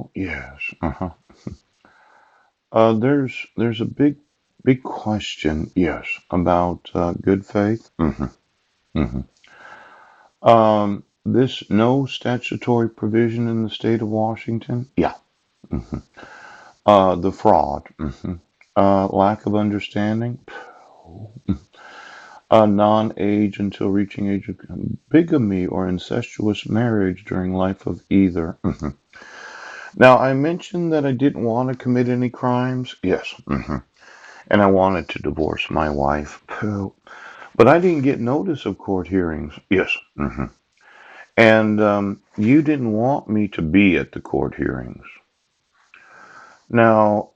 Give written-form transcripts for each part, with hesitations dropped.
Well, yes. Uh-huh. There's a big question, yes, about good faith. Hmm. This no statutory provision in the state of Washington. Yeah. Hmm. The fraud. Lack of understanding. Non-age until reaching age of bigamy or incestuous marriage during life of either. Now, I mentioned that I didn't want to commit any crimes. Yes. And I wanted to divorce my wife. Pooh. But I didn't get notice of court hearings. Yes. And you didn't want me to be at the court hearings. Now,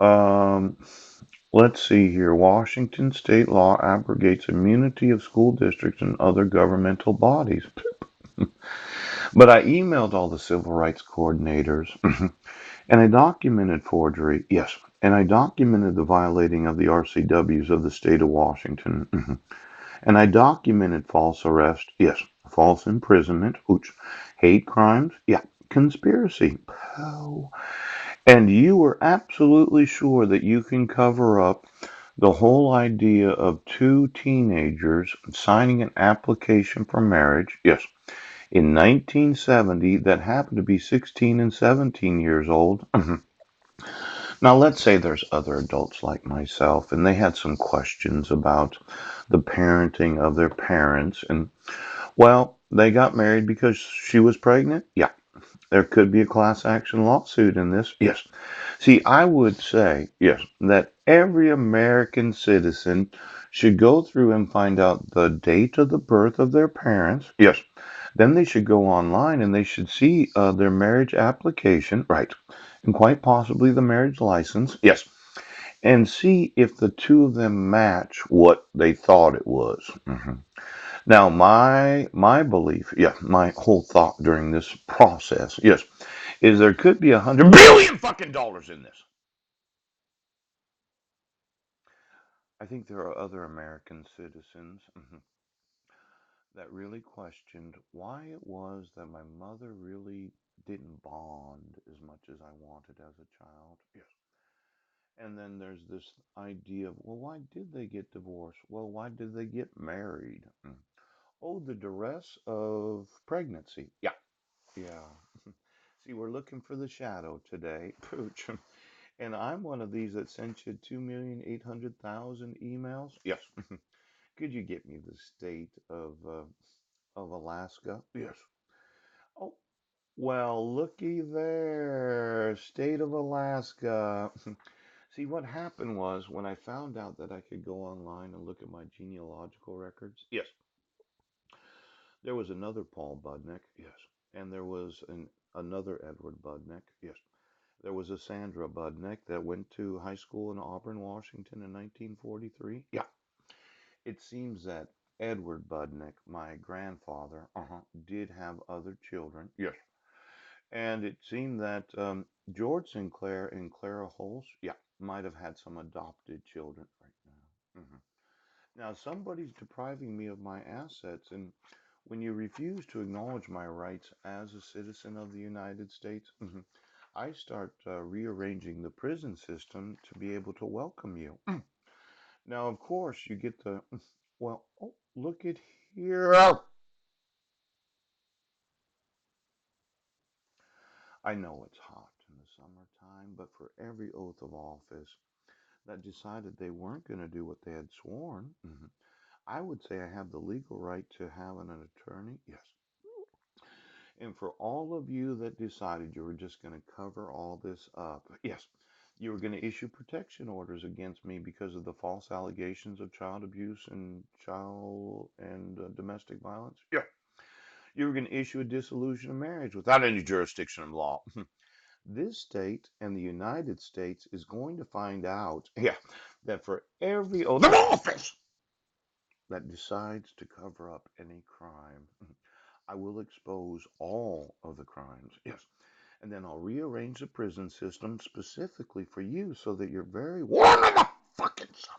let's see here. Washington state law abrogates immunity of school districts and other governmental bodies. But I emailed all the civil rights coordinators and I documented forgery. Yes. And I documented the violating of the RCWs of the state of Washington. And I documented false arrest. Yes. False imprisonment. Ooch. Hate crimes. Yeah. Conspiracy. Oh. And you were absolutely sure that you can cover up the whole idea of two teenagers signing an application for marriage. Yes. In 1970, that happened to be 16 and 17 years old. Now, let's say there's other adults like myself, and they had some questions about the parenting of their parents. And, well, they got married because she was pregnant? Yeah. There could be a class action lawsuit in this? Yes. See, I would say, yes, that every American citizen should go through and find out the date of the birth of their parents. Yes. Then they should go online and they should see their marriage application, right, and quite possibly the marriage license, yes, and see if the two of them match what they thought it was. Now, my belief, yeah, my whole thought during this process, yes, is there could be $100 billion fucking dollars in this. I think there are other American citizens that really questioned why it was that my mother really didn't bond as much as I wanted as a child. Yes. And then there's this idea of, well, why did they get divorced? Well, why did they get married? Oh, the duress of pregnancy. Yeah. Yeah. See, we're looking for the shadow today. Pooch. And I'm one of these that sent you 2,800,000 emails. Yes. Could you get me the state of Alaska? Yes. Oh, well, looky there. State of Alaska. See, what happened was when I found out that I could go online and look at my genealogical records. Yes. There was another Paul Budnick. Yes. And there was another Edward Budnick. Yes. There was a Sandra Budnick that went to high school in Auburn, Washington in 1943. Yeah. It seems that Edward Budnick, my grandfather, did have other children. Yes. And it seemed that George Sinclair and Clara Holst, yeah, might have had some adopted children right now. Now, somebody's depriving me of my assets, and when you refuse to acknowledge my rights as a citizen of the United States, I start rearranging the prison system to be able to welcome you. Now, of course, you get the, well, oh, look at here. I know it's hot in the summertime, but for every oath of office that decided they weren't going to do what they had sworn, I would say I have the legal right to have an attorney. Yes. And for all of you that decided you were just going to cover all this up, yes, you were going to issue protection orders against me because of the false allegations of child abuse and child and domestic violence. Yeah. You were going to issue a dissolution of marriage without any jurisdiction of law. This state and the United States is going to find out, yeah, that for every oath of office that decides to cover up any crime, I will expose all of the crimes. Yes. And then I'll rearrange the prison system specifically for you so that you're very warm in the fucking summer.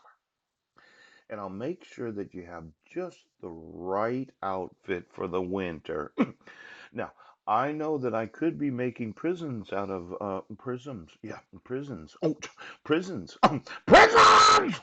And I'll make sure that you have just the right outfit for the winter. Now, I know that I could be making prisons out of prisms. Yeah, prisons. Oh, prisons. Prisons!